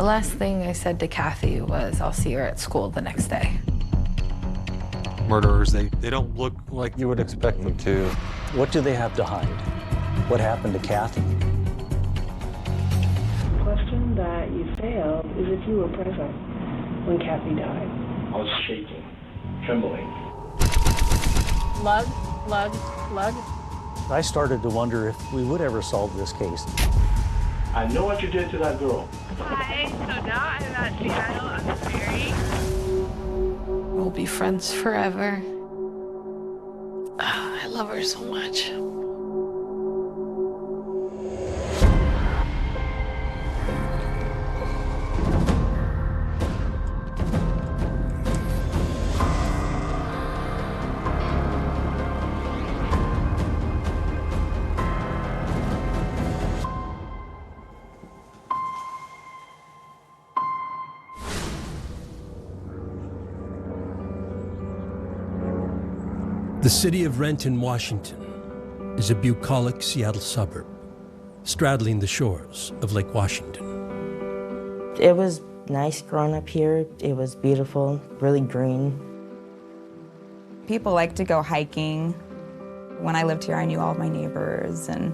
The last thing I said to Kathy was, I'll see her at school the next day. Murderers, they don't look like you would expect them to. What do they have to hide? What happened to Kathy? The question that you failed is if you were present when Kathy died. I was shaking, trembling. Lug, lug, lug. I started to wonder if we would ever solve this case. I know what you did to that girl. Hi, so now I'm at Seattle on the ferry. We'll be friends forever. I love her so much. The city of Renton, Washington, is a bucolic Seattle suburb, straddling the shores of Lake Washington. It was nice growing up here. It was beautiful, really green. People like to go hiking. When I lived here, I knew all of my neighbors, and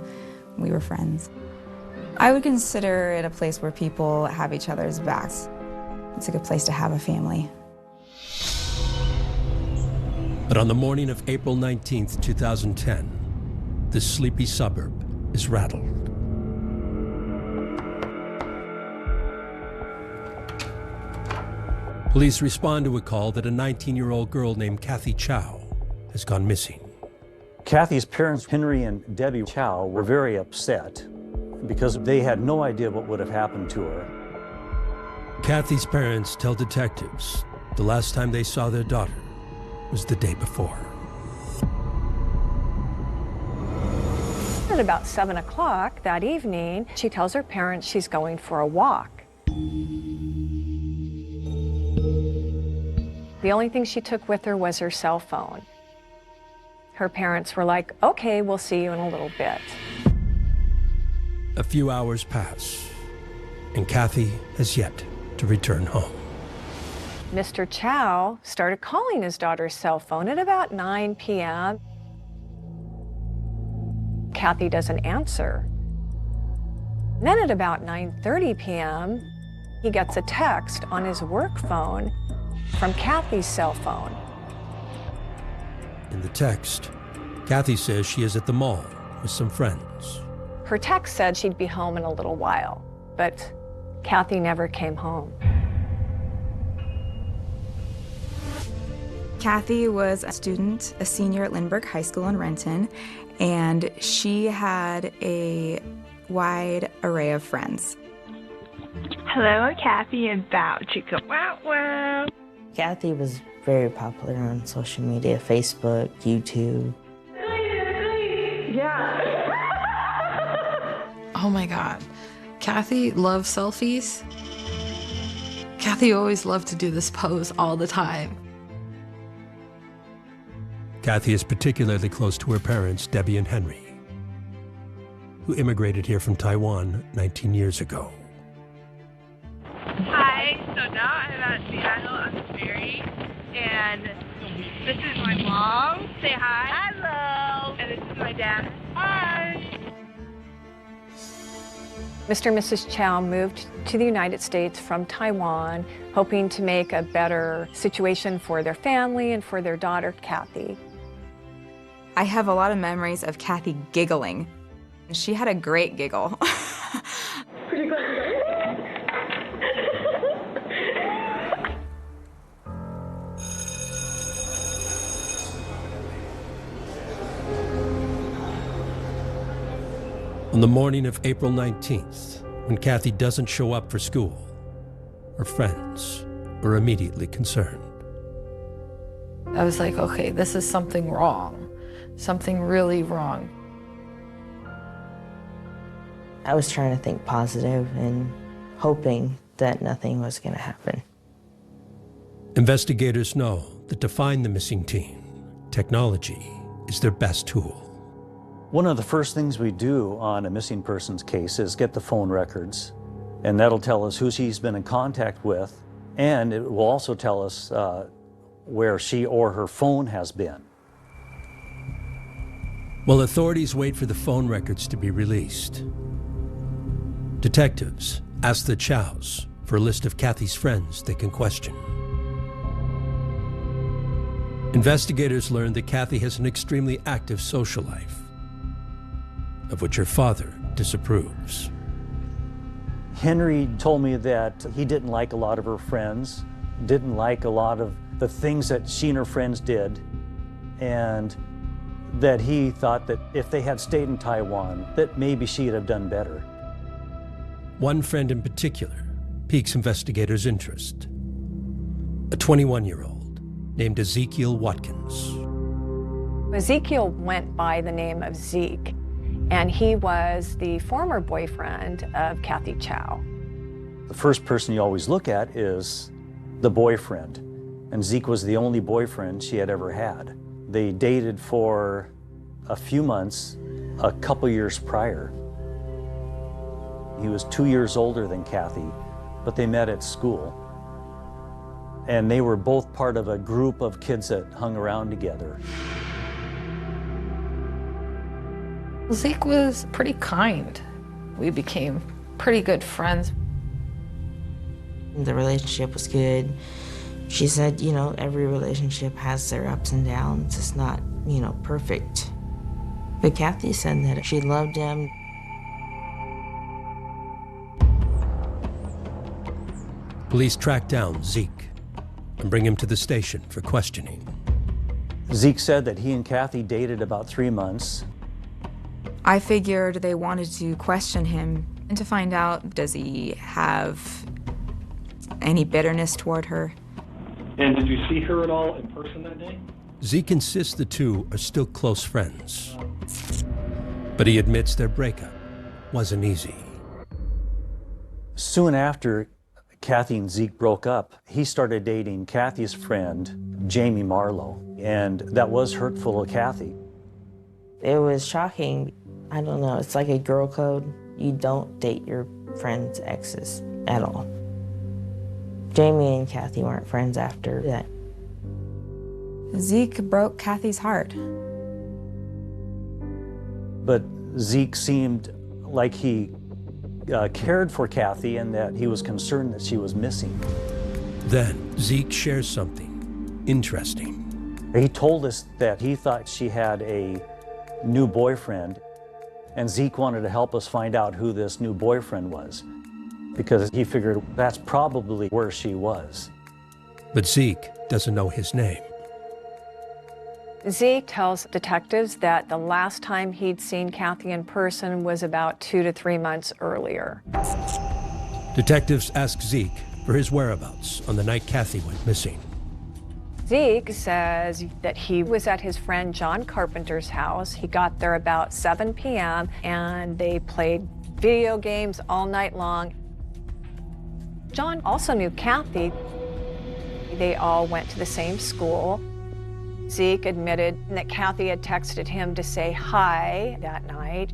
we were friends. I would consider it a place where people have each other's backs. It's a good place to have a family. But on the morning of April 19th, 2010, this sleepy suburb is rattled. Police respond to a call that a 19-year-old girl named Kathy Chow has gone missing. Kathy's parents, Henry and Debbie Chow, were very upset because they had no idea what would have happened to her. Kathy's parents tell detectives the last time they saw their daughter was the day before. At about 7 o'clock that evening, she tells her parents she's going for a walk. The only thing she took with her was her cell phone. Her parents were like, okay, we'll see you in a little bit. A few hours pass, and Kathy has yet to return home. Mr. Chow started calling his daughter's cell phone at about 9 p.m. Kathy doesn't answer. Then at about 9:30 p.m., he gets a text on his work phone from Kathy's cell phone. In the text, Kathy says she is at the mall with some friends. Her text said she'd be home in a little while, but Kathy never came home. Kathy was a student, a senior at Lindbergh High School in Renton, and she had a wide array of friends. Hello, Kathy about Chica. Wow, wow. Kathy was very popular on social media, Facebook, YouTube. Yeah. Oh my God. Kathy loves selfies. Kathy always loved to do this pose all the time. Kathy is particularly close to her parents, Debbie and Henry, who immigrated here from Taiwan 19 years ago. Hi, so now I'm at Seattle on the ferry, and this is my mom. Say hi. Hello. And this is my dad. Hi. Mr. and Mrs. Chow moved to the United States from Taiwan, hoping to make a better situation for their family and for their daughter, Kathy. I have a lot of memories of Kathy giggling. She had a great giggle. Pretty good. On the morning of April 19th, when Kathy doesn't show up for school, her friends are immediately concerned. I was like, okay, this is something wrong. Something really wrong. I was trying to think positive and hoping that nothing was going to happen. Investigators know that to find the missing teen, technology is their best tool. One of the first things we do on a missing persons case is get the phone records And that'll tell us who she's been in contact with, and it will also tell us where she or her phone has been. While authorities wait for the phone records to be released, detectives ask the Chows for a list of Kathy's friends they can question. Investigators learn that Kathy has an extremely active social life, of which her father disapproves. Henry told me that he didn't like a lot of her friends, didn't like a lot of the things that she and her friends did, and that he thought that if they had stayed in Taiwan, that maybe she'd have done better. One friend in particular piques investigators' interest. A 21-year-old named Ezekiel Watkins. Ezekiel went by the name of Zeke, and he was the former boyfriend of Kathy Chow. The first person you always look at is the boyfriend, and Zeke was the only boyfriend she had ever had. They dated for a few months, a couple years prior. He was 2 years older than Kathy, but they met at school. And they were both part of a group of kids that hung around together. Zeke was pretty kind. We became pretty good friends. The relationship was good. She said, you know, every relationship has their ups and downs. It's not, you know, perfect. But Kathy said that she loved him. Police track down Zeke and bring him to the station for questioning. Zeke said that he and Kathy dated about 3 months. I figured they wanted to question him and to find out, does he have any bitterness toward her? And did you see her at all in person that day? Zeke insists the two are still close friends, but he admits their breakup wasn't easy. Soon after Kathy and Zeke broke up, he started dating Kathy's friend, Jamie Marlowe, and that was hurtful to Kathy. It was shocking. I don't know, it's like a girl code. You don't date your friends' exes at all. Jamie and Kathy weren't friends after that. Zeke broke Kathy's heart. But Zeke seemed like he cared for Kathy and that he was concerned that she was missing. Then Zeke shares something interesting. He told us that he thought she had a new boyfriend, and Zeke wanted to help us find out who this new boyfriend was, because he figured that's probably where she was. But Zeke doesn't know his name. Zeke tells detectives that the last time he'd seen Kathy in person was about 2 to 3 months earlier. Detectives ask Zeke for his whereabouts on the night Kathy went missing. Zeke says that he was at his friend John Carpenter's house. He got there about 7 p.m. and they played video games all night long. John also knew Kathy. They all went to the same school. Zeke admitted that Kathy had texted him to say hi that night.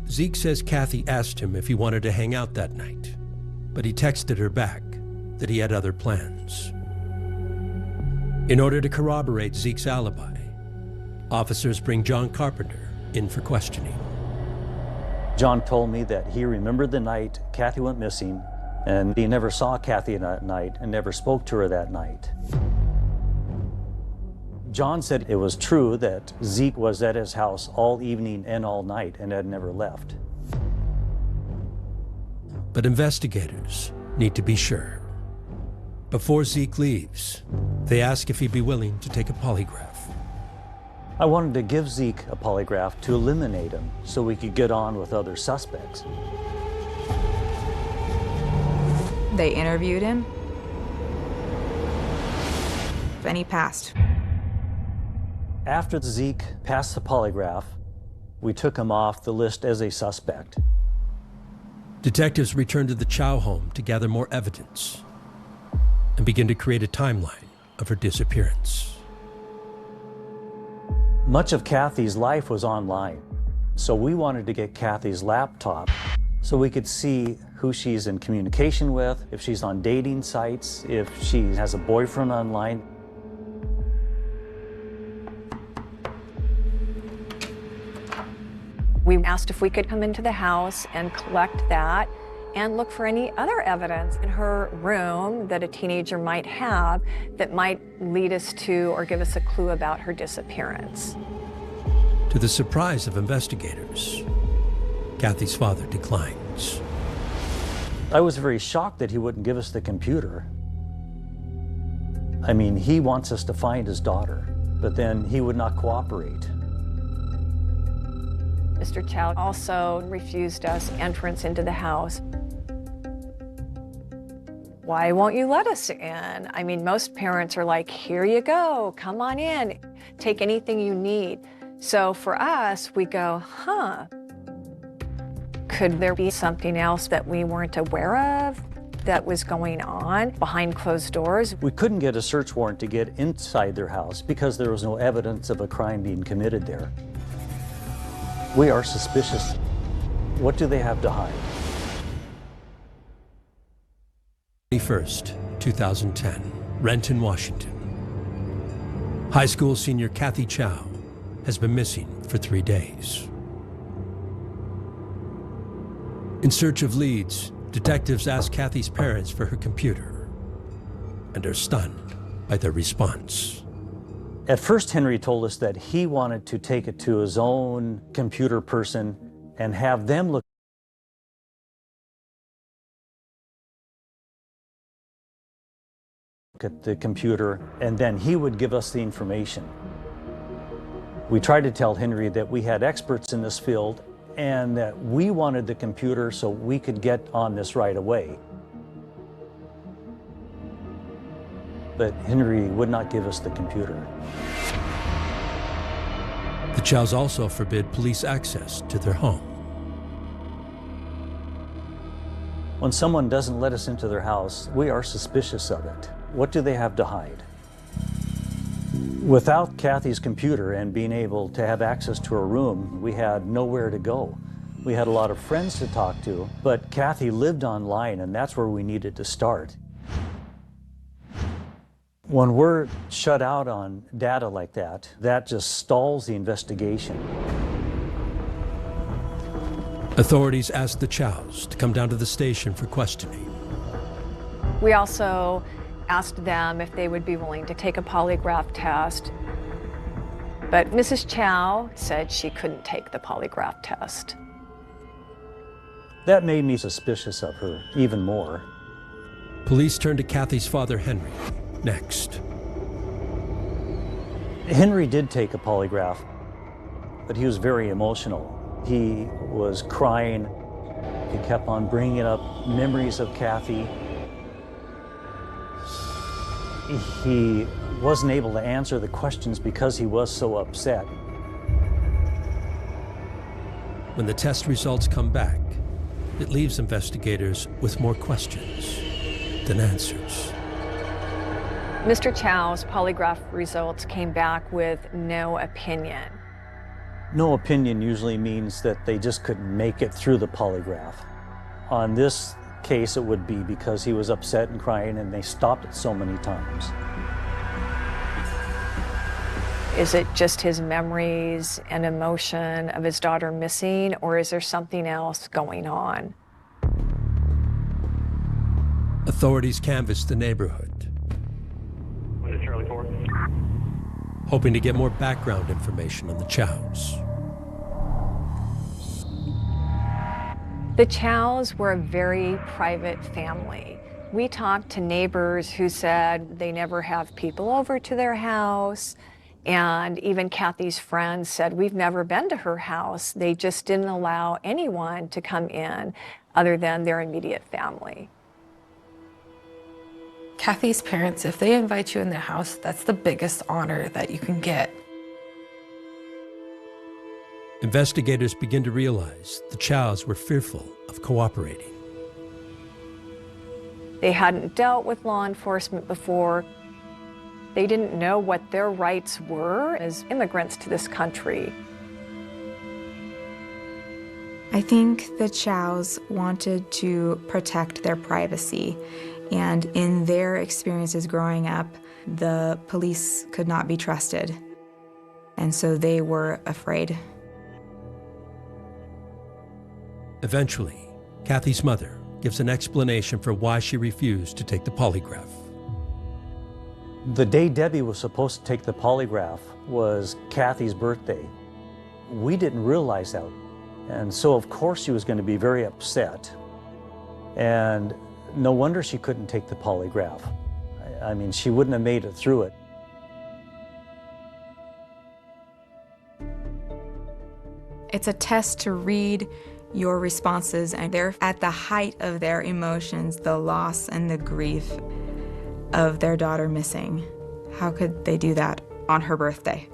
Zeke says Kathy asked him if he wanted to hang out that night, but he texted her back that he had other plans. In order to corroborate Zeke's alibi, officers bring John Carpenter in for questioning. John told me that he remembered the night Kathy went missing, and he never saw Kathy that night and never spoke to her that night. John said it was true that Zeke was at his house all evening and all night and had never left. But investigators need to be sure. Before Zeke leaves, they ask if he'd be willing to take a polygraph. I wanted to give Zeke a polygraph to eliminate him so we could get on with other suspects. They interviewed him, and he passed. After Zeke passed the polygraph, we took him off the list as a suspect. Detectives return to the Chow home to gather more evidence and begin to create a timeline of her disappearance. Much of Kathy's life was online, so we wanted to get Kathy's laptop So we could see who she's in communication with, if she's on dating sites, if she has a boyfriend online. We asked if we could come into the house and collect that and look for any other evidence in her room that a teenager might have that might lead us to or give us a clue about her disappearance. To the surprise of investigators, Kathy's father declines. I was very shocked that he wouldn't give us the computer. I mean, he wants us to find his daughter, but then he would not cooperate. Mr. Chow also refused us entrance into the house. Why won't you let us in? I mean, most parents are like, here you go, come on in, take anything you need. So for us, we go, could there be something else that we weren't aware of that was going on behind closed doors? We couldn't get a search warrant to get inside their house because there was no evidence of a crime being committed there. We are suspicious. What do they have to hide? 21st, 2010, Renton, Washington. High school senior Kathy Chow has been missing for 3 days. In search of leads, detectives ask Kathy's parents for her computer and are stunned by their response. At first, Henry told us that he wanted to take it to his own computer person and have them look at the computer, and then he would give us the information. We tried to tell Henry that we had experts in this field and that we wanted the computer so we could get on this right away. But Henry would not give us the computer. The Chows also forbid police access to their home. When someone doesn't let us into their house, we are suspicious of it. What do they have to hide? Without Kathy's computer and being able to have access to her room, we had nowhere to go. We had a lot of friends to talk to, but Kathy lived online, and that's where we needed to start. When we're shut out on data like that, that just stalls the investigation. Authorities asked the Chows to come down to the station for questioning. We also asked them if they would be willing to take a polygraph test, but Mrs. Chow said she couldn't take the polygraph test. That made me suspicious of her even more. Police turned to Kathy's father, Henry, next. Henry did take a polygraph, but he was very emotional. He was crying. He kept on bringing up memories of Kathy. He wasn't able to answer the questions because he was so upset. When the test results come back, it leaves investigators with more questions than answers. Mr. Chow's polygraph results came back with no opinion. No opinion usually means that they just couldn't make it through the polygraph. On this case, it would be because he was upset and crying and they stopped it so many times. Is it just his memories and emotion of his daughter missing, or is there something else going on? Authorities canvassed the neighborhood, What is Charlie 4? hoping to get more background information on the Chows. The Chows were a very private family. We talked to neighbors who said they never have people over to their house. And even Kathy's friends said, we've never been to her house. They just didn't allow anyone to come in other than their immediate family. Kathy's parents, if they invite you in their house, that's the biggest honor that you can get. Investigators begin to realize the Chows were fearful of cooperating. They hadn't dealt with law enforcement before. They didn't know what their rights were as immigrants to this country. I think the Chows wanted to protect their privacy, and in their experiences growing up, the police could not be trusted, and so they were afraid. Eventually, Kathy's mother gives an explanation for why she refused to take the polygraph. The day Debbie was supposed to take the polygraph was Kathy's birthday. We didn't realize that. And so, of course, she was going to be very upset. And no wonder she couldn't take the polygraph. I mean, she wouldn't have made it through it. It's a test to read your responses, and they're at the height of their emotions, the loss and the grief of their daughter missing. How could they do that on her birthday?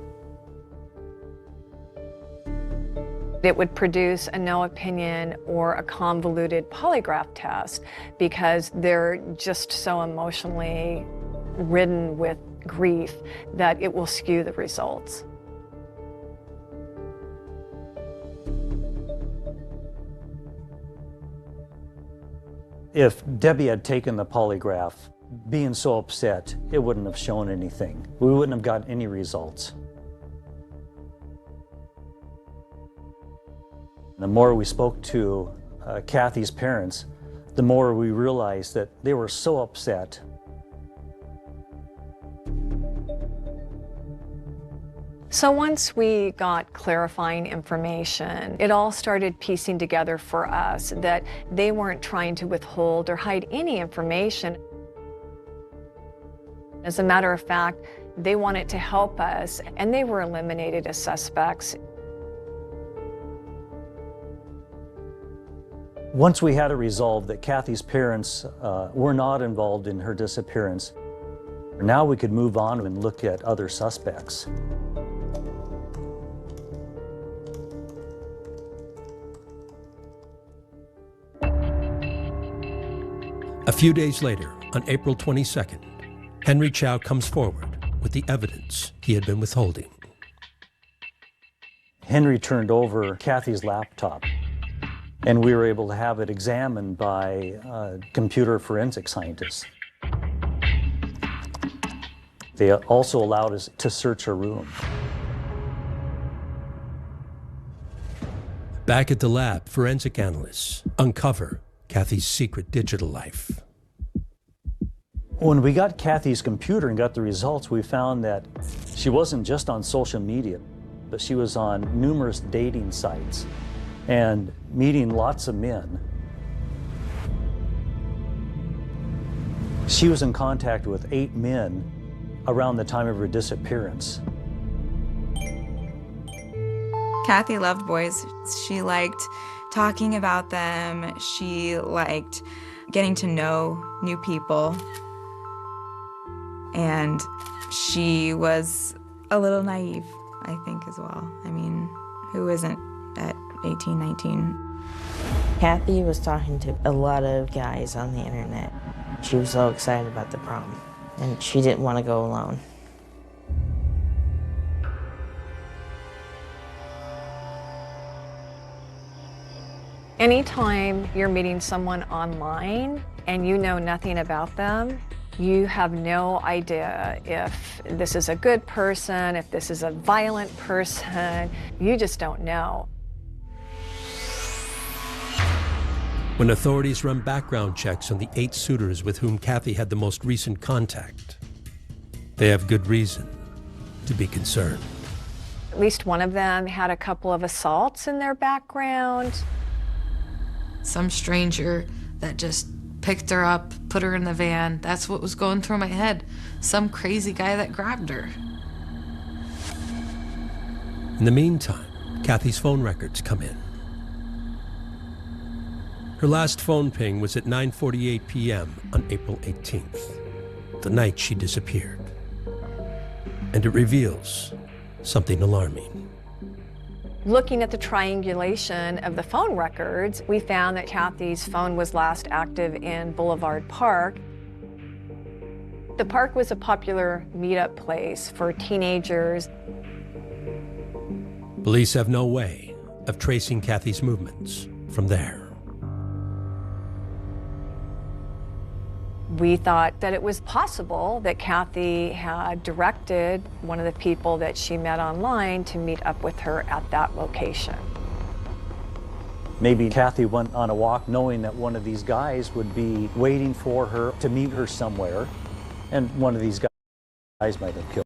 It would produce a no opinion or a convoluted polygraph test because they're just so emotionally ridden with grief that it will skew the results. If Debbie had taken the polygraph, being so upset, it wouldn't have shown anything. We wouldn't have got any results. The more we spoke to Kathy's parents, the more we realized that they were so upset. So once we got clarifying information, it all started piecing together for us that they weren't trying to withhold or hide any information. As a matter of fact, they wanted to help us, and they were eliminated as suspects. Once we had it resolved that Kathy's parents were not involved in her disappearance, now we could move on and look at other suspects. A few days later, on April 22nd, Henry Chow comes forward with the evidence he had been withholding. Henry turned over Kathy's laptop, and we were able to have it examined by computer forensic scientists. They also allowed us to search her room. Back at the lab, forensic analysts uncover Kathy's secret digital life. When we got Kathy's computer and got the results, we found that she wasn't just on social media, but she was on numerous dating sites and meeting lots of men. She was in contact with 8 men around the time of her disappearance. Kathy loved boys. She liked talking about them. She liked getting to know new people. And she was a little naive, I think, as well. I mean, who isn't at 18, 19? Kathy was talking to a lot of guys on the internet. She was so excited about the prom, and she didn't want to go alone. Anytime you're meeting someone online and you know nothing about them, you have no idea if this is a good person, if this is a violent person. You just don't know. When authorities run background checks on the 8 suitors with whom Kathy had the most recent contact, they have good reason to be concerned. At least one of them had a couple of assaults in their background. Some stranger that just picked her up, put her in the van. That's what was going through my head. Some crazy guy that grabbed her. In the meantime, Kathy's phone records come in. Her last phone ping was at 9:48 p.m. on April 18th, the night she disappeared. And it reveals something alarming. Looking at the triangulation of the phone records, we found that Kathy's phone was last active in Boulevard Park. The park was a popular meetup place for teenagers. Police have no way of tracing Kathy's movements from there. We thought that it was possible that Kathy had directed one of the people that she met online to meet up with her at that location. Maybe Kathy went on a walk knowing that one of these guys would be waiting for her to meet her somewhere, and one of these guys might have killed her.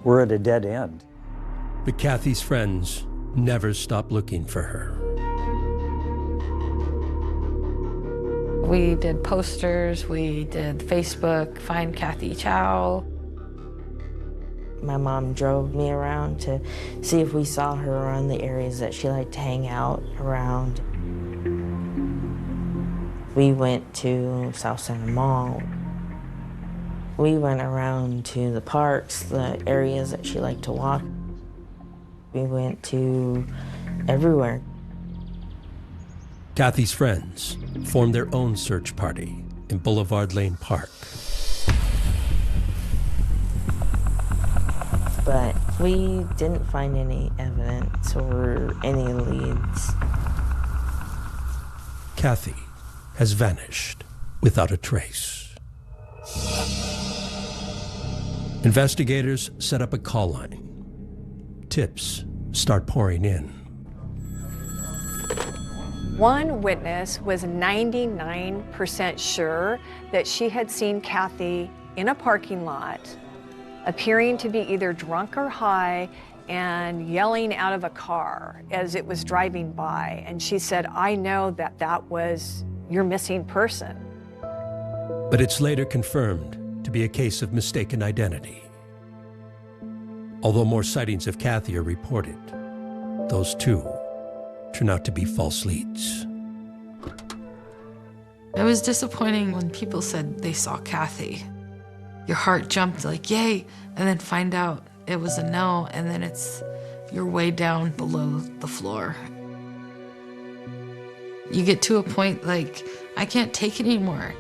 We're at a dead end. But Kathy's friends never stopped looking for her. We did posters, we did Facebook, Find Kathy Chow. My mom drove me around to see if we saw her around the areas that she liked to hang out around. We went to South Center Mall. We went around to the parks, the areas that she liked to walk. We went to everywhere. Kathy's friends formed their own search party in Boulevard Lane Park. But we didn't find any evidence or any leads. Kathy has vanished without a trace. Investigators set up a call line. Tips start pouring in. One witness was 99% sure that she had seen Kathy in a parking lot, appearing to be either drunk or high and yelling out of a car as it was driving by. And she said, "I know that that was your missing person." But it's later confirmed to be a case of mistaken identity. Although more sightings of Kathy are reported, those two turn out to be false leads. It was disappointing when people said they saw Kathy. Your heart jumped like, yay, and then find out it was a no, and then you're way down below the floor. You get to a point like, I can't take it anymore.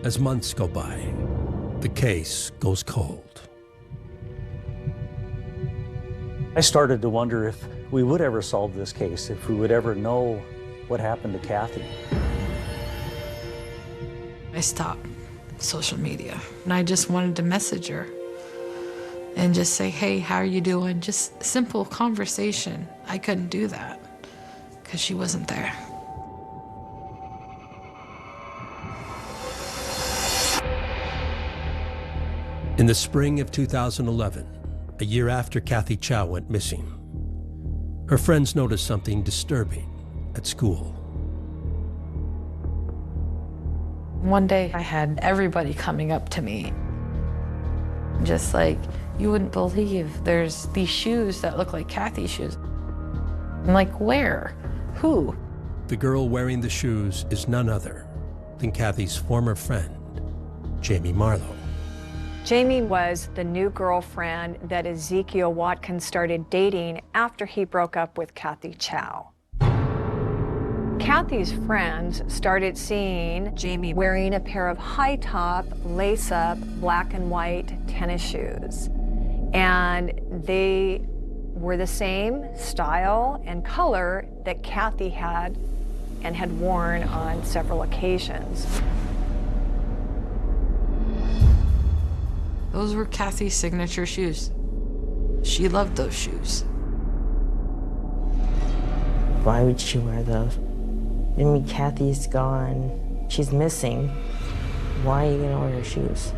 As months go by, the case goes cold. I started to wonder if we would ever solve this case, if we would ever know what happened to Kathy. I stopped social media, and I just wanted to message her and just say, hey, how are you doing? Just simple conversation. I couldn't do that because she wasn't there. In the spring of 2011, a year after Kathy Chow went missing, her friends noticed something disturbing at school. One day I had everybody coming up to me, just like, you wouldn't believe there's these shoes that look like Kathy's shoes. I'm like, where? Who? The girl wearing the shoes is none other than Kathy's former friend, Jamie Marlowe. Jamie was the new girlfriend that Ezekiel Watkins started dating after he broke up with Kathy Chow. Kathy's friends started seeing Jamie wearing a pair of high-top, lace-up, black and white tennis shoes. And they were the same style and color that Kathy had and had worn on several occasions. Those were Kathy's signature shoes. She loved those shoes. Why would she wear those? I mean, Kathy's gone. She's missing. Why are you gonna wear her shoes?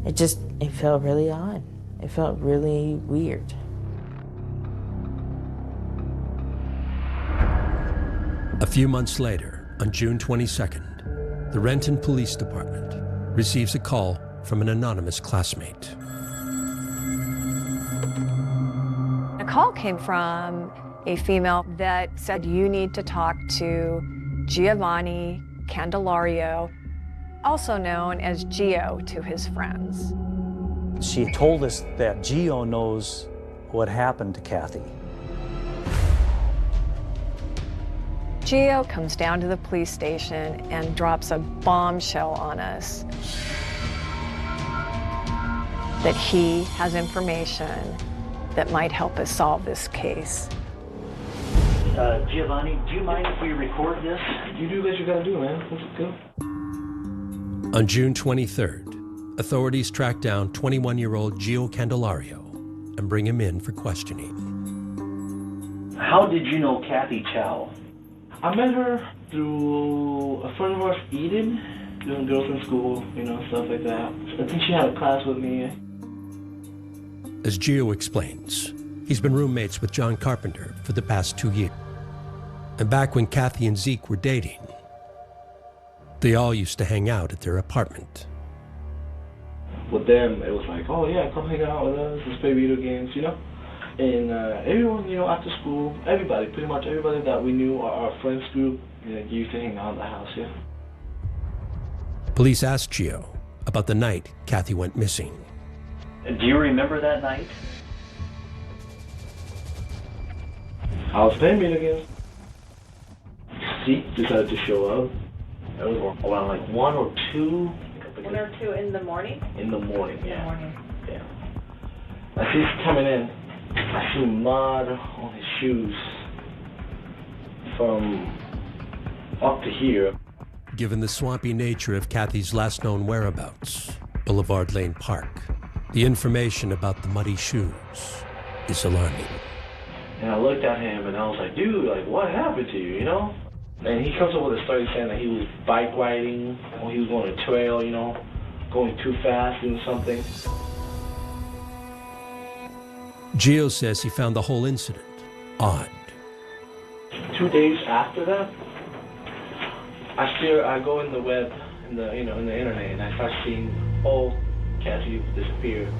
It felt really odd. It felt really weird. A few months later, on June 22nd, the Renton Police Department receives a call from an anonymous classmate. A call came from a female that said, you need to talk to Giovanni Candelario, also known as Gio to his friends. She told us that Gio knows what happened to Kathy. Gio comes down to the police station and drops a bombshell on us that he has information that might help us solve this case. Giovanni, do you mind if we record this? You do what you gotta do, man. Let's go. On June 23rd, authorities track down 21-year-old Gio Candelario and bring him in for questioning. How did you know Kathy Chow? I met her through a friend of ours, Eden, doing girls in school, you know, stuff like that. I think she had a class with me. As Gio explains, he's been roommates with John Carpenter for the past 2 years. And back when Kathy and Zeke were dating, they all used to hang out at their apartment. With them, it was like, oh yeah, come hang out with us, let's play video games, you know? And everyone, you know, after school, everybody, pretty much everybody that we knew, our friends group, you know, used to hang out in the house, yeah. Police asked Gio about the night Kathy went missing. Do you remember that night? I was playing video games. Zeke decided to show up. It was around like 1 or 2. 1 or 2 in the morning? In the morning, yeah. In the morning. Yeah. As he's coming in, I see mud on his shoes from up to here. Given the swampy nature of Kathy's last known whereabouts, Boulevard Lane Park, the information about the muddy shoes is alarming. And I looked at him and I was like, dude, like, what happened to you, you know? And he comes up with a story saying that he was bike riding, or he was on a trail, you know, going too fast, doing something. Gio says he found the whole incident odd. 2 days after that, I go in the web, in the internet, and I start seeing, oh, Kathy disappeared.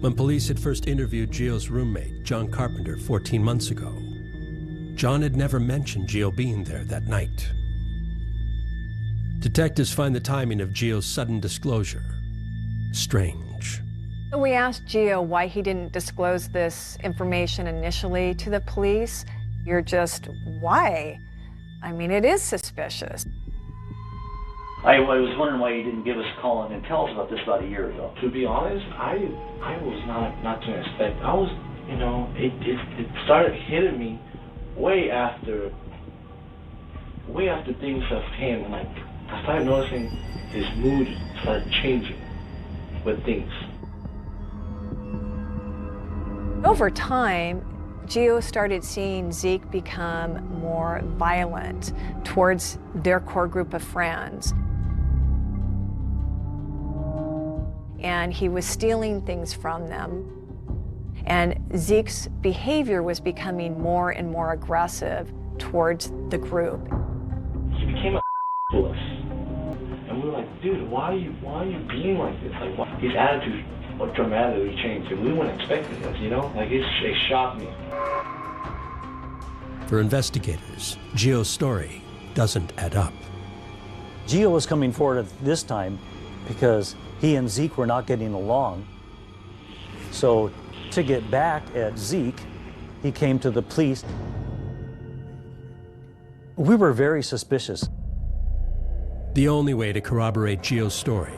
When police had first interviewed Gio's roommate, John Carpenter, 14 months ago, John had never mentioned Gio being there that night. Detectives find the timing of Gio's sudden disclosure strange. We asked Gio why he didn't disclose this information initially to the police. You're just, why? I mean, it is suspicious. I was wondering why you didn't give us a call and tell us about this about a year ago. To be honest, I was not to expect. I was, you know, it started hitting me way after things of him. Like, I started noticing his mood started changing with things. Over time, Gio started seeing Zeke become more violent towards their core group of friends. And he was stealing things from them. And Zeke's behavior was becoming more and more aggressive towards the group. He became a to us. And we were like, dude, why are you being like this? Like, his attitude dramatically changed, and we weren't expecting this, you know? Like, it shocked me. For investigators, Gio's story doesn't add up. Gio was coming forward at this time because he and Zeke were not getting along. So to get back at Zeke, he came to the police. We were very suspicious. The only way to corroborate Gio's story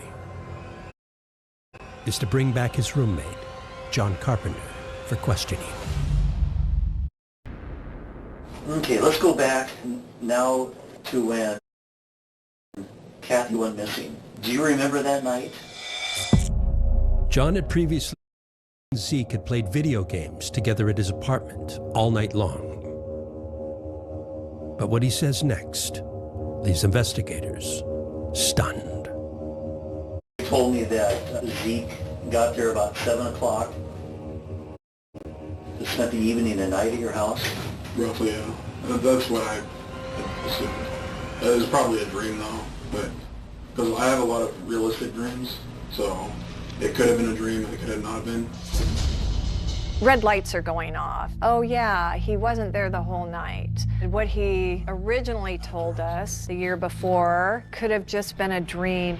is to bring back his roommate, John Carpenter, for questioning. Okay, let's go back now to when Kathy went missing. Do you remember that night? John had previously Zeke had played video games together at his apartment all night long. But what he says next leaves investigators stunned. He told me that Zeke got there about 7 o'clock, spent the evening and night at your house. Roughly, yeah. That's what I assumed. It was probably a dream though, but because I have a lot of realistic dreams, so it could have been a dream, it could have not been. Red lights are going off. Oh yeah, he wasn't there the whole night. What he originally told us the year before could have just been a dream.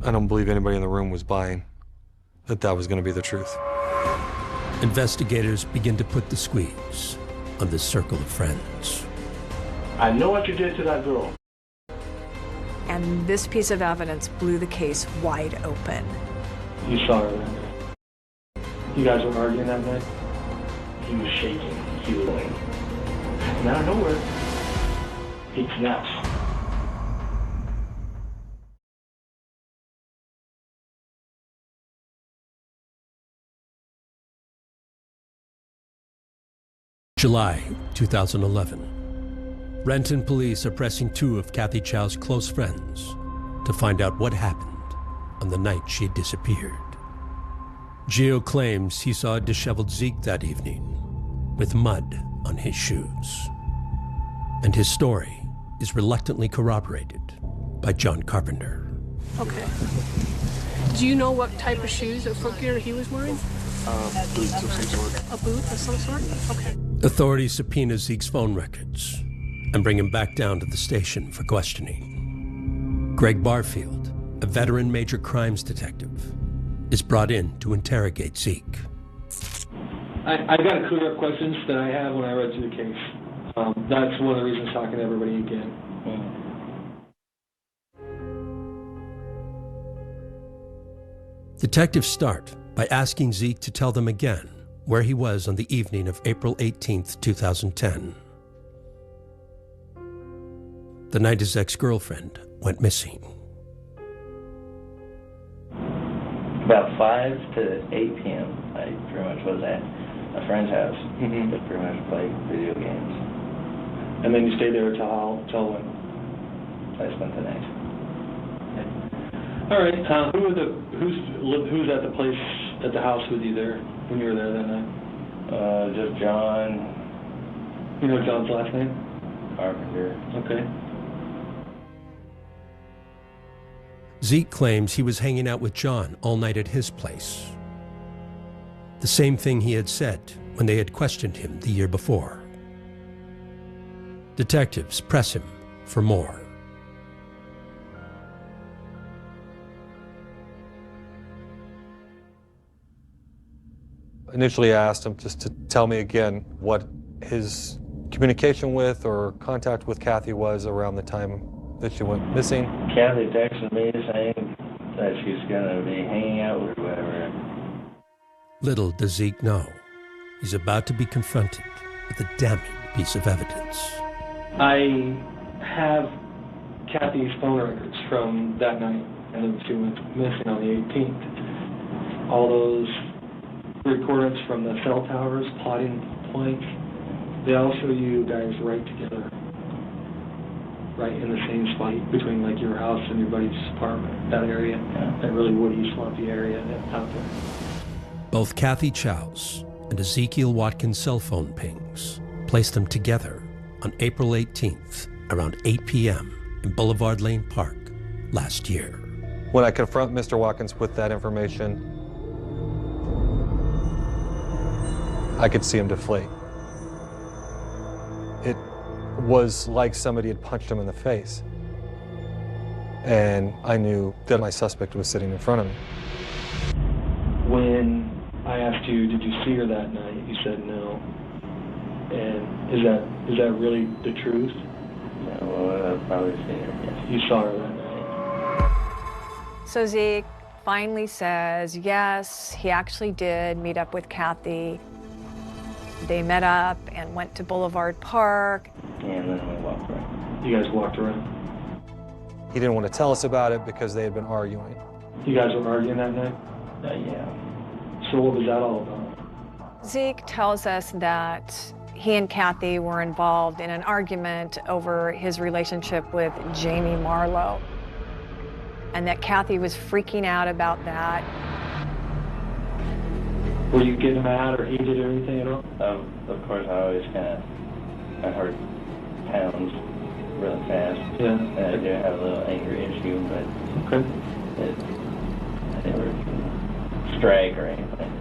I don't believe anybody in the room was buying that was going to be the truth. Investigators begin to put the squeeze on this circle of friends. I know what you did to that girl. And this piece of evidence blew the case wide open. You saw her that night. You guys were arguing that night? He was shaking. He was going. And out of nowhere, he snaps. July 2011. Renton police are pressing two of Kathy Chow's close friends to find out what happened on the night she had disappeared. Gio claims he saw a disheveled Zeke that evening with mud on his shoes. And his story is reluctantly corroborated by John Carpenter. Okay. Do you know what type of shoes or footgear he was wearing? Boots of some sort. A boot of some sort? Okay. Authorities subpoena Zeke's phone records and bring him back down to the station for questioning. Greg Barfield, a veteran major crimes detective, is brought in to interrogate Zeke. I got to clear up questions that I have when I read through the case. That's one of the reasons talking to everybody again. Detectives start by asking Zeke to tell them again where he was on the evening of April 18th, 2010. The night his ex-girlfriend went missing. About 5 to 8 p.m., I pretty much was at a friend's house. Just pretty much played video games. And then you stayed there till when? I spent the night. All right. Who's at the place, at the house with you there when you were there that night? Just John. You know John's last name? Carpenter. Okay. Zeke claims he was hanging out with John all night at his place. The same thing he had said when they had questioned him the year before. Detectives press him for more. Initially, I asked him just to tell me again what his communication with or contact with Kathy was around the time that she went missing. Kathy texted me saying that she's going to be hanging out with whoever. Little does Zeke know, he's about to be confronted with a damning piece of evidence. I have Kathy's phone records from that night, and then she went missing on the 18th. All those recordings from the cell towers, plotting points, they all show you guys right together, right in the same spot between like your house and your buddy's apartment, that area, that really woody, swampy area out there. Both Kathy Chow's and Ezekiel Watkins' cell phone pings placed them together on April 18th, around 8 p.m. in Boulevard Lane Park last year. When I confront Mr. Watkins with that information, I could see him deflate. It was like somebody had punched him in the face. And I knew that my suspect was sitting in front of me. When I asked you, did you see her that night? You said no. And is that really the truth? Yeah, well, I've probably seen her, yes. You saw her that night. So Zeke finally says, yes, he actually did meet up with Kathy. They met up and went to Boulevard Park. And then we walked around. You guys walked around? He didn't want to tell us about it because they had been arguing. You guys were arguing that night? Yeah. So what was that all about? Zeke tells us that he and Kathy were involved in an argument over his relationship with Jamie Marlowe, and that Kathy was freaking out about that. Were you getting mad or heated or anything at all? Of course, I always I heard pounds really fast. Yeah. And I do have a little anger issue, but I never strike or anything.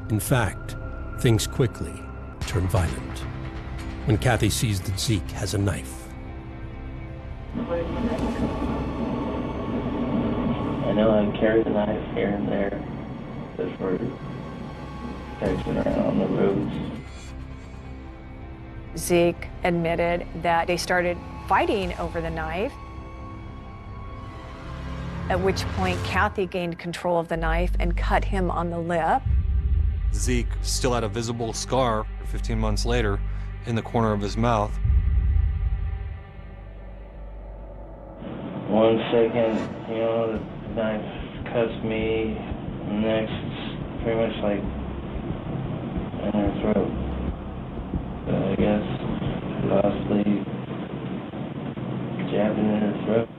In fact, things quickly turn violent when Kathy sees that Zeke has a knife. I know I carried a knife here and there just for texting around on the roads. Zeke admitted that they started fighting over the knife, at which point Kathy gained control of the knife and cut him on the lip. Zeke still had a visible scar 15 months later in the corner of his mouth. 1 second, you know, the knife cuts me, next, pretty much like in her throat. So I guess possibly jabbing in her throat.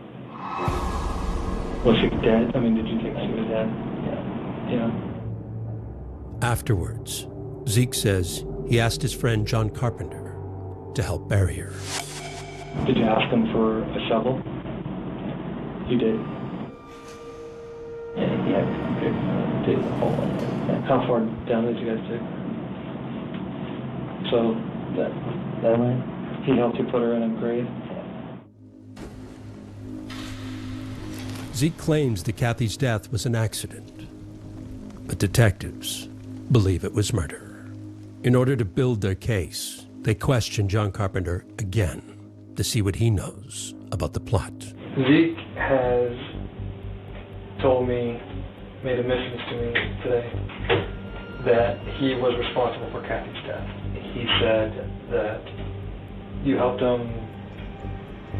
Was she dead? I mean, did you think she was dead? Yeah. Yeah. Afterwards, Zeke says he asked his friend John Carpenter to help bury her. Did you ask him for a shovel? You did? Yeah, dig the hole in there. How far down did you guys dig? So, that way? He helped you put her in a grave? Zeke claims that Kathy's death was an accident, but detectives believe it was murder. In order to build their case, they question John Carpenter again to see what he knows about the plot. Zeke has told me, made admissions to me today, that he was responsible for Kathy's death. He said that you helped him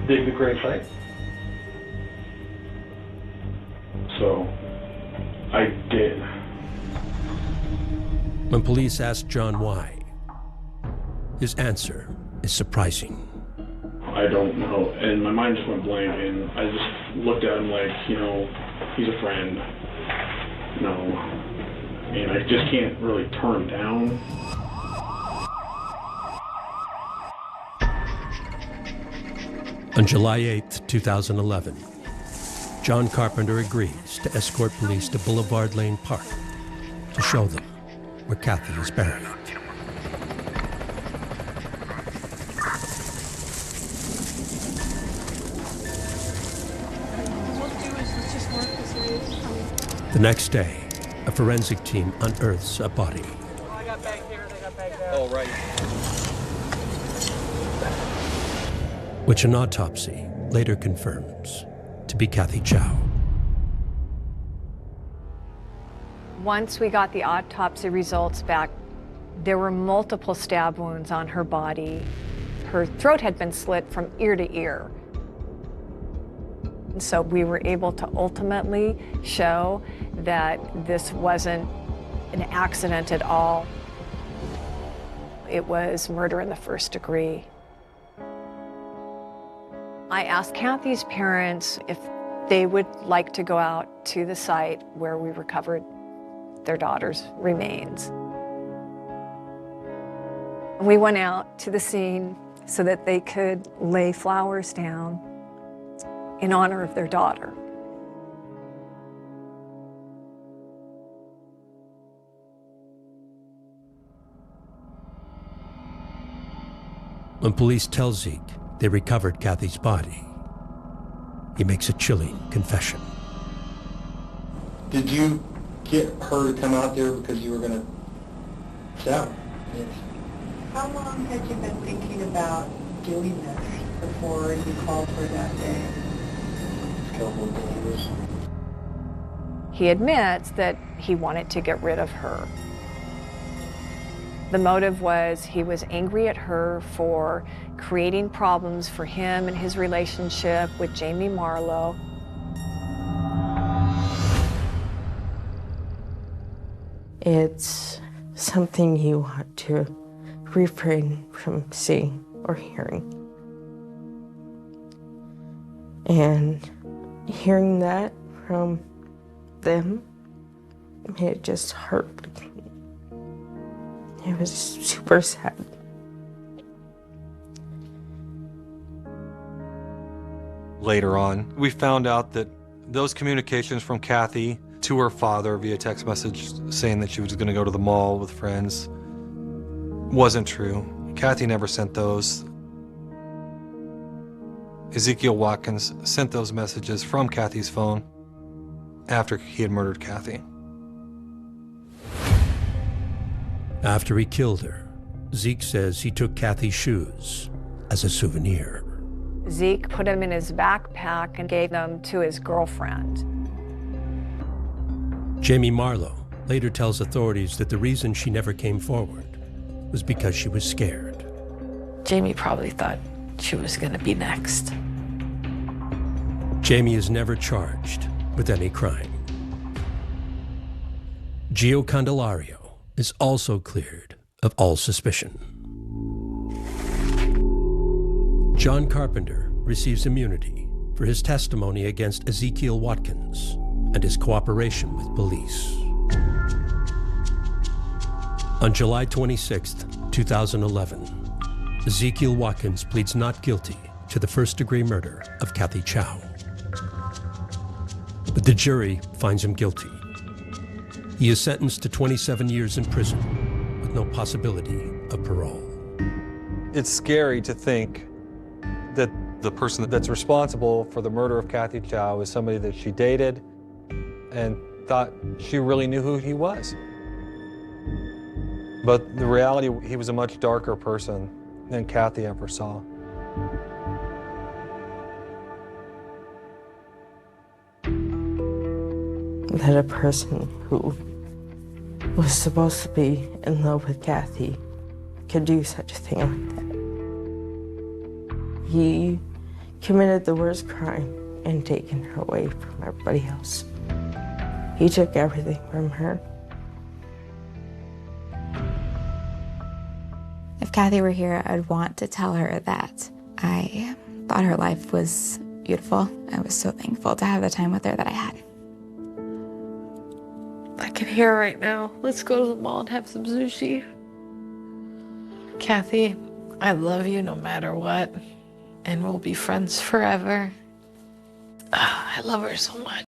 dig the grave site. So, I did. When police ask John why, his answer is surprising. I don't know, and my mind just went blank, and I just looked at him like, you know, he's a friend. No, and I just can't really turn him down. On July 8th, 2011, John Carpenter agrees to escort police to Boulevard Lane Park to show them where Kathy is buried. The next day, a forensic team unearths a body. I got back here, they got back there. Oh, right. Which an autopsy later confirms to be Kathy Chow. Once we got the autopsy results back, there were multiple stab wounds on her body. Her throat had been slit from ear to ear. And so we were able to ultimately show that this wasn't an accident at all. It was murder in the first degree. I asked Kathy's parents if they would like to go out to the site where we recovered their daughter's remains. We went out to the scene so that they could lay flowers down in honor of their daughter. When police tell Zeke they recovered Kathy's body, he makes a chilling confession. Did you get her to come out there because you were going to sell? Yes. How long had you been thinking about doing this before you called her that day? A couple of days. He admits that he wanted to get rid of her. The motive was he was angry at her for creating problems for him and his relationship with Jamie Marlowe. It's something you want to refrain from seeing or hearing. And hearing that from them, it just heartbreaking. It was super sad. Later on, we found out that those communications from Kathy to her father via text message saying that she was going to go to the mall with friends wasn't true. Kathy never sent those. Ezekiel Watkins sent those messages from Kathy's phone. after he had murdered Kathy. After he killed her, Zeke says he took Kathy's shoes as a souvenir. Zeke put them in his backpack and gave them to his girlfriend. Jamie Marlowe later tells authorities that the reason she never came forward was because she was scared. Jamie probably thought she was going to be next. Jamie is never charged with any crime. Gio Candelario is also cleared of all suspicion. John Carpenter receives immunity for his testimony against Ezekiel Watkins and his cooperation with police. On July 26, 2011, Ezekiel Watkins pleads not guilty to the first-degree murder of Kathy Chow. But the jury finds him guilty. He is sentenced to 27 years in prison with no possibility of parole. It's scary to think that the person that's responsible for the murder of Kathy Chow is somebody that she dated and thought she really knew who he was. But the reality, he was a much darker person than Kathy ever saw. That a person who was supposed to be in love with Kathy could do such a thing like that. He committed the worst crime and taken her away from everybody else. He took everything from her. If Kathy were here, I'd want to tell her that I thought her life was beautiful. I was so thankful to have the time with her that I had. I can hear her right now. Let's go to the mall and have some sushi. Kathy, I love you no matter what, and we'll be friends forever. I love her so much.